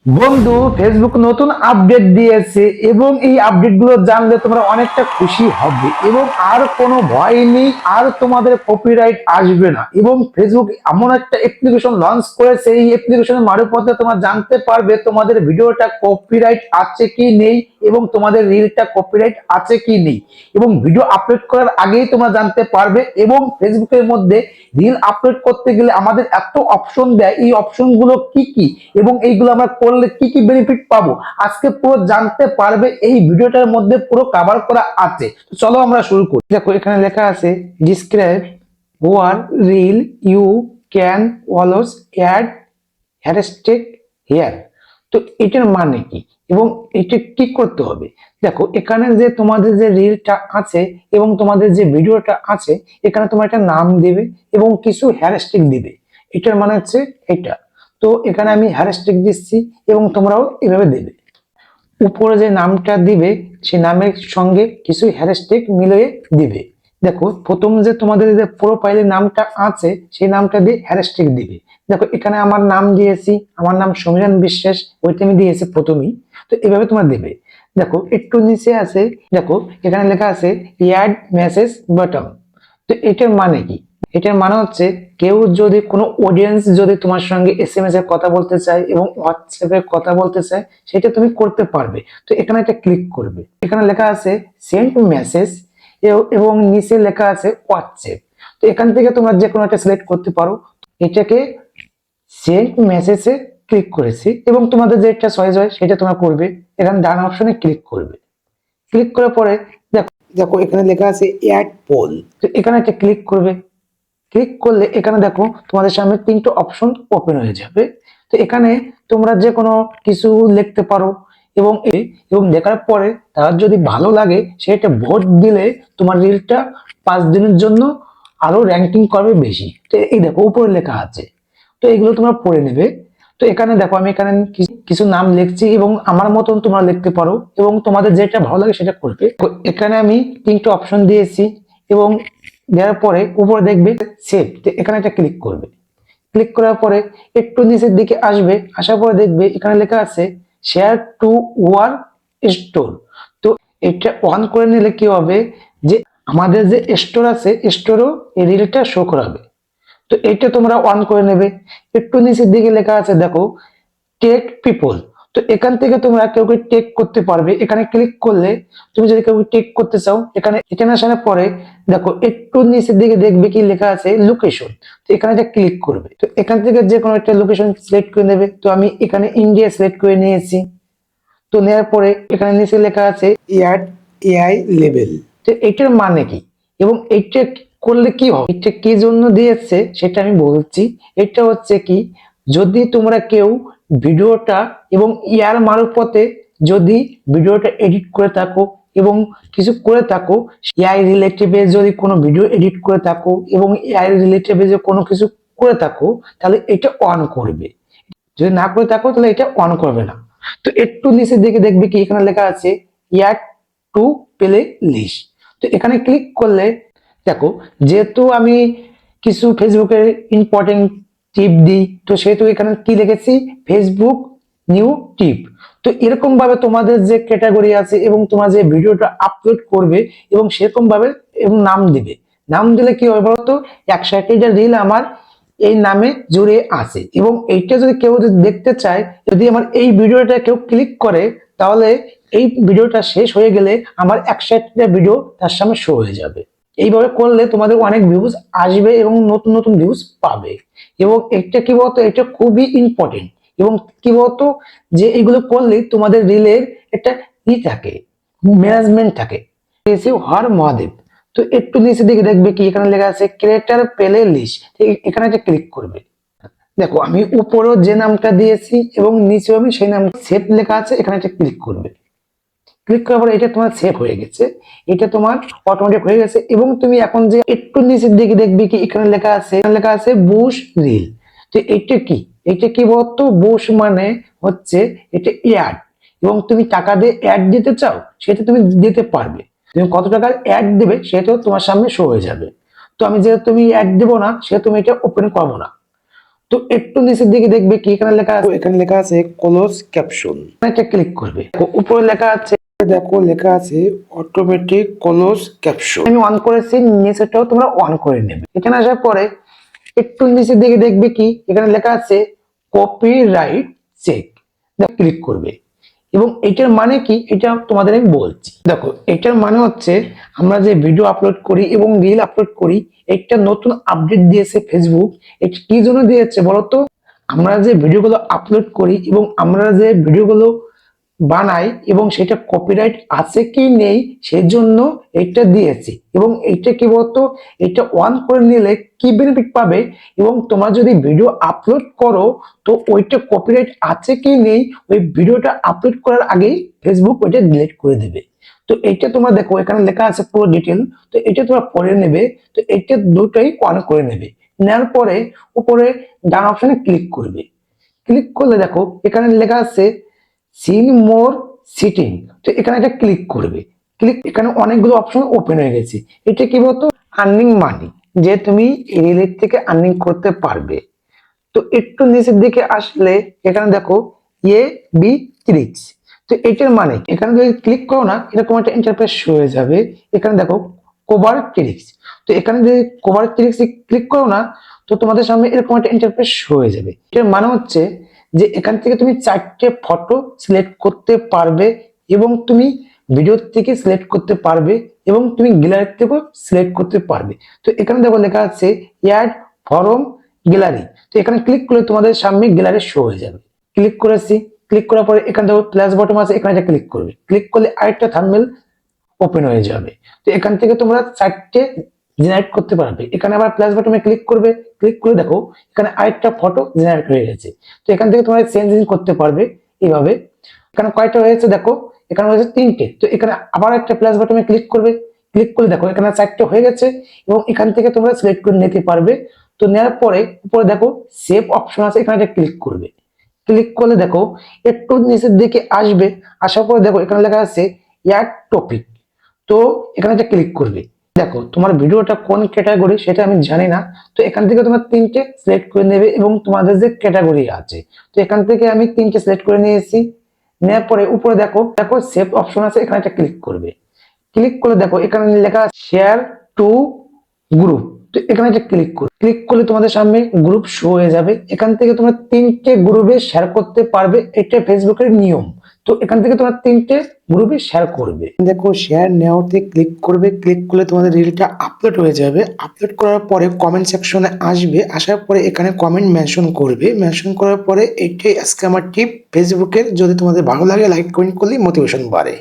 বন্ধু, ফেসবুক নতুন আপডেট দিয়েছে এবং এই আপডেট গুলো জানলে তোমরা অনেকটা খুশি হবে এবং আর কোনো ভয় নেই, আর তোমাদের কপিরাইট আসবে না। এবং ফেসবুক এমন একটা অ্যাপ্লিকেশন লঞ্চ করেছে, এই অ্যাপ্লিকেশনের মারফতে তোমরা জানতে পারবে তোমাদের ভিডিওটা কপিরাইট আছে কি নেই এবং তোমাদের রিলটা কপিরাইট আছে কি নেই, এবং ভিডিও আপলোড করার আগেই তোমরা জানতে পারবে। এবং ফেসবুকের মধ্যে রিল আপলোড করতে গেলে আমাদের এত অপশন দেয়, এই অপশন গুলো কি কি এবং এইগুলো আমরা করলে কি কি বেনিফিট পাবো আজকে পুরো জানতে পারবে। এই ভিডিওটার মধ্যে পুরো কভার করা আছে। চলো আমরা শুরু করি। দেখো এখানে লেখা আছে describe your reel you can always add hashtag here. তো এটার মানে কি এবং এটা কি করতে হবে? দেখো এখানে যে তোমাদের যে রিলটা আছে এবং তোমাদের যে ভিডিওটা আছে, এখানে তোমার একটা নাম দিবে এবং কিছু হ্যাশট্যাগ দিবে। এটার মানে হচ্ছে এটা। তো এখানে আমি হ্যাশট্যাগ দিচ্ছি এবং তোমরাও এভাবে দেবে। উপরে যে নামটা দিবে সেই নামের সঙ্গে কিছু হ্যাশট্যাগ মিলিয়ে দিবে। দেখো প্রথম যে তোমাদের যে প্রোফাইলের নামটা আছে সেই নামটা দিয়ে হ্যাশট্যাগ দিবে। দেখো এখানে আমার নাম দিয়েছি, আমার নাম সমীরণ বিশ্বাস, ওইটা আমি দিয়েছি প্রথমেই। তো এভাবে তোমরা দেবে। দেখো একটু নিচে আছে, দেখো এখানে লেখা আছে অ্যাড মেসেজ বাটন। তো এটার মানে কি? এটার মানে হচ্ছে কেউ যদি কোনো অডিয়েন্স যদি তোমার সঙ্গে এসএমএস এর কথা বলতে চায় এবং হোয়াটসঅ্যাপে কথা বলতে চায়, সেটা তুমি করতে পারবে। তো এখানে একটা ক্লিক করবে, এখানে লেখা আছে সেন্ড মেসেজ এবং নিচে লেখা আছে হোয়াটসঅ্যাপ। তো এখান থেকে তোমরা যে কোনো একটা সিলেক্ট করতে পারো। এটাকে সেন্ড মেসেজে ক্লিক করেছি এবং তোমাদের যেটা চয়েস হয় সেটা তোমরা করবে। এখানে ডান অপশনে ক্লিক করবে। ক্লিক করার পরে দেখো দেখো এখানে লেখা আছে অ্যাড পোল। তো এখানে একটা ক্লিক করবে। ক্লিক করলে এখানে দেখো তোমাদের সামনে তিনটে অপশন ওপেন হয়ে যাবে। তো এখানে তোমরা যে কোনো কিছু লিখতে পারো এবং এবং লেখার পরে তার যদি ভালো লাগে সেটা ভোট দিলে তোমার রিলটা 5 দিনের জন্য আরো র্যাঙ্কিং করবে বেশি। তো এই দেখো উপরে লেখা আছে। তো এগুলো তোমরা পড়ে নেবে। তো এখানে দেখো আমি এখানে কিছু নাম লিখছি এবং আমার মতন তোমরা লিখতে পারো এবং তোমাদের যেটা ভালো লাগে সেটা করবে। তো এখানে আমি তিনটে অপশন দিয়েছি এবং দেওয়ার পরে উপরে দেখবে সেভ। এখানে একটা ক্লিক করবে। ক্লিক করার পরে একটু নিচের দিকে আসবে, আসার পরে দেখবে এখানে লেখা আছে শেয়ার টু ওয়ার স্টোর। তো এটা অন করে নিলে কি হবে যে আমাদের যে স্টোর আছে স্টোরও এই রিলটা শো করাবে। তো এটা তোমরা অন করে নেবে। একটু নিচের দিকে লেখা আছে দেখো টেক পিপল। তো এখান থেকে তোমরা কেউ টেক করতে পারবে। এখানে ক্লিক করলে তুমি যদি কেউ টেক করতে চাও এখানে এখানে আসার পরে দেখো একটু নিচের দিকে দেখবে কি লেখা আছে লোকেশন। তো এখানে একটা ক্লিক করবে। তো এখান থেকে যে কোনো একটা লোকেশন সিলেক্ট করে নেবে। তো আমি এখানে ইন্ডিয়া সিলেক্ট করে নিয়েছি। তো নেওয়ার পরে এখানে নিচে লেখা আছে ইয়ার এআই লেভেল। তো এটার মানে কি এবং এটা করলে কি হবে, এটা কি জন্য দিয়েছে সেটা আমি বলছি। এটা হচ্ছে কি, যদি তোমরা কেউ ভিডিওটা এবং ইয়ার মারফতে যদি ভিডিওটা এডিট করে থাকো এবং কিছু করে থাকো, এআই রিলেটেড যদি কোনো ভিডিও এডিট করে থাকো এবং এআই রিলেটেড যে কোনো কিছু করে থাকো, তাহলে এটা অন করবে। যদি না করে থাকো তাহলে এটা অন করবে না। তো একটু নিচে দিকে দেখবে কি এখানে লেখা আছে অ্যাড টু প্লে লিস্ট। তো এখানে ক্লিক করলে দেখো যেহেতু আমি কিছু ফেসবুকের ইম্পর্টেন্ট টিপ দিই, তো সেহেতু এখানে কি লিখেছি ফেসবুক নিউ টিপ। তো এরকম ভাবে তোমাদের যে ক্যাটাগরি আছে এবং তোমার যে ভিডিওটা আপলোড করবে এবং সেরকম ভাবে এবং নাম দিবে। নাম দিলে কি হবে বলতো, 160টা রিল আমার এই নামে জুড়ে আছে এবং এইটা যদি কেউ যদি দেখতে চায়, যদি আমার এই ভিডিওটা কেউ ক্লিক করে, তাহলে এই ভিডিওটা শেষ হয়ে গেলে আমার 160টা ভিডিও তার সামনে শো হয়ে যাবে। এইভাবে করলে তোমাদের অনেক ভিউজ আসবে এবং নতুন নতুন ভিউজ পাবে। এবং এটা কি বলতো, এটা খুবই ইম্পর্টেন্ট। এবং কি বলতো যে এগুলো করলে তোমাদের রিলের একটা থাকে, ম্যানেজমেন্ট থাকে। হর মহাদেব। তো একটু নিচে দিকে দেখবে কি এখানে লেখা আছে ক্রিয়েটার প্লে লিস্ট। এখানে একটা ক্লিক করবে। দেখো আমি উপরেও যে নামটা দিয়েছি এবং নিচেও আমি সেই নাম সেভ লেখা আছে, এখানে একটা ক্লিক করবে। ক্লিক করার পরে এটা তোমার সেভ হয়ে গেছে, এটা তোমার অটোমেটিক হয়ে গেছে। এবং তুমি এখন যে একটু নিচের দিকে দেখবে কি এখানে লেখা আছে বুশ রিল। তো এটা কি, এটা কি বলতো, বুশ মানে হচ্ছে এটা অ্যাড, এবং তুমি টাকা দিয়ে অ্যাড দিতে চাও সেটা তুমি দিতে পারবে। তুমি কত টাকার অ্যাড দেবে সেটাও তোমার সামনে শো হয়ে যাবে। তো আমি যেহেতু তুমি অ্যাড দেবো না সেহেতু তুমি এটা ওপেন করবো না। তো একটু নিচের দিকে দেখবে কি এখানে লেখা আছে, এখানে লেখা আছে ক্লোজ ক্যাপশন, এটা ক্লিক করবে। উপরে লেখা আছে, দেখো লেখা আছে অটোমেটিক ক্লোজ ক্যাপশন, আমি অন করেছি, নিচেটাও তোমরা অন করে নেবে। এখানে আসার পরে একটু নিচের দিকে দেখবে কি এখানে লেখা আছে কপিরাইট চেক, ক্লিক করবে। এবং এটার মানে কি এটা তোমাদের আমি বলছি। দেখো এটার মানে হচ্ছে আমরা যে ভিডিও আপলোড করি এবং রিল আপলোড করি, একটা নতুন আপডেট দিয়েছে ফেসবুক। এটা কি জন্য দিয়েছে বলতো, আমরা যে ভিডিওগুলো আপলোড করি এবং আমরা যে ভিডিওগুলো বানাই এবং সেটা কপিরাইট আছে কি নেই সেই জন্য এটা দিয়েছি। এবং এটা কি বলতো, এটা অন করে নিলে কি বেনিফিট পাবে, এবং তোমরা যদি ভিডিও আপলোড করো তো ওইটা কপিরাইট আছে কি নেই ওই ভিডিওটা আপলোড করার আগেই ফেসবুক ওইটা ডিলিট করে দেবে। তো এটা তোমরা দেখো এখানে লেখা আছে পুরো ডিটেল, তো এটা তোমরা পড়ে নেবে। তো এটা দুটোই অন করে নেবে, নেওয়ার পরে উপরে ডান অপশনে ক্লিক করবে। ক্লিক করলে দেখো এখানে লেখা আছে সিন মোর সিটিং, তো এখানে একটা ক্লিক করবে। এখানে অনেকগুলো অপশন ওপেন হয়ে গেছে। এটা কি বলতো, আর্নিং মানি, যে তুমি রিলেট থেকে আর্নিং করতে পারবে। তো একটু নিচের দিকে আসলে এখানে দেখো এ বি ট্রিক্স, তো এটার মানে এখানে যদি ক্লিক করো না এরকম একটা ইন্টারফেস হয়ে যাবে। এখানে দেখো কভার ট্রিক্স, তো এখানে যদি কভার ট্রিক্স ক্লিক করো না তো তোমাদের সামনে এরকম একটা ইন্টারফেস হয়ে যাবে। এর মানে হচ্ছে যে এখান থেকে তুমি 4টে ফটো সিলেক্ট করতে পারবে এবং তুমি ভিডিও থেকে সিলেক্ট করতে পারবে এবং তুমি গ্যালারি থেকেও সিলেক্ট করতে পারবে। তো এখানে দেখো লেখা আছে অ্যাড ফরম গ্যালারি, তো এখানে ক্লিক করলে তোমাদের সামনে গ্যালারি শো হয়ে যাবে। ক্লিক করেছি, ক্লিক করার পরে এখানে দেখো প্লাস বটন আছে, এখানে একটা ক্লিক করবে। ক্লিক করলে আরেকটা থাম্বনেল ওপেন হয়ে যাবে। তো এখান থেকে তোমরা 4টে জেনারেট করতে পারবে। এখানে আবার প্লাস বাটনে ক্লিক করবে, ক্লিক করে দেখো এখানে আরেকটা ফটো জেনারেট হয়ে গেছে। তো এখান থেকে তোমরা চেঞ্জিং করতে পারবে এইভাবে। এখানে কয়টা হয়েছে দেখো, এখানে হয়েছে 3টে। তো এখানে আবার একটা প্লাস বাটনে ক্লিক করবে, ক্লিক করলে দেখো এখানে 4টে হয়ে গেছে এবং এখান থেকে তোমরা সিলেক্ট করে নিতে পারবে। তো নেওয়ার পরে উপরে দেখো সেভ অপশন আছে, এখানে একটা ক্লিক করবে। ক্লিক করলে দেখো একটু নিচের দিকে আসবে, আসার পরে দেখো এখানে লেখা আছে অ্যাড টপিক, তো এখানে একটা ক্লিক করবে। দেখো তোমার ভিডিওটা কোন ক্যাটাগরি সেটা আমি জানি না, তো এখান থেকে তোমার 3টে সিলেক্ট করে নেবে এবং তোমাদের যে ক্যাটাগরি আছে, তো এখান থেকে আমি 3টে সিলেক্ট করে নিয়েছি। নেওয়ার পরে উপরে দেখো দেখো সেভ অপশন আছে, এখানে একটা ক্লিক করবে। ক্লিক করলে দেখো এখানে লেখা শেয়ার টু গ্রুপ, তো এখানে একটা ক্লিক করবে। ক্লিক করলে তোমাদের সামনে গ্রুপ শো হয়ে যাবে। এখান থেকে তোমরা 3টে গ্রুপে শেয়ার করতে পারবে, এটা ফেসবুকের নিয়ম। তো এখান থেকে তোমরা 3টে গ্রুপে শেয়ার করবে। দেখো শেয়ার নেওয়াতে ক্লিক করবে, ক্লিক করলে তোমাদের রিলটা আপলোড হয়ে যাবে। আপলোড করার পরে কমেন্ট সেকশনে আসবে, আসার পরে এখানে কমেন্ট মেনশন করবে। মেনশন করার পরে এইটাই আজকে আমার টিপ ফেসবুকের, যদি তোমাদের ভালো লাগে লাইক কমেন্ট করলে মোটিভেশন বাড়ে।